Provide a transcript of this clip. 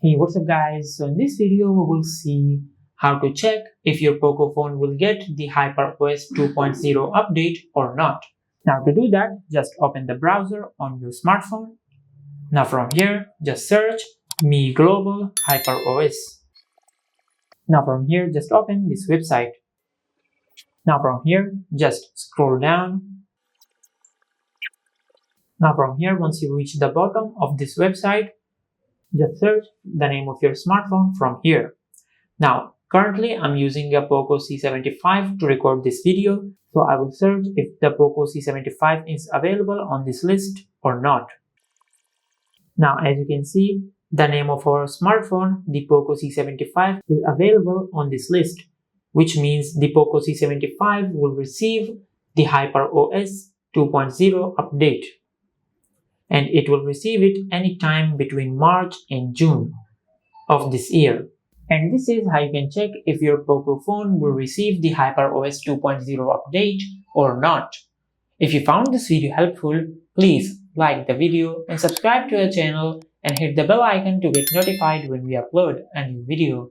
Hey, what's up guys? So in this video we will see how to check if your Poco phone will get the HyperOS 2.0 update or not. Now to do that, just open the browser on your smartphone. Now from here, just search Mi Global HyperOS. Now from here, just open this website. Now from here, just scroll down. Now from here, once you reach the bottom of this website, just search the name of your smartphone from here. Now, currently I'm using a Poco C75 to record this video, so I will search if the Poco C75 is available on this list or not. Now, as you can see, the name of our smartphone, the Poco C75, is available on this list, which means the Poco C75 will receive the HyperOS 2.0 update, and it will receive it anytime between March and June of this year. And this is how you can check if your Poco phone will receive the HyperOS 2.0 update or not. If you found this video helpful, please like the video and subscribe to our channel and hit the bell icon to get notified when we upload a new video.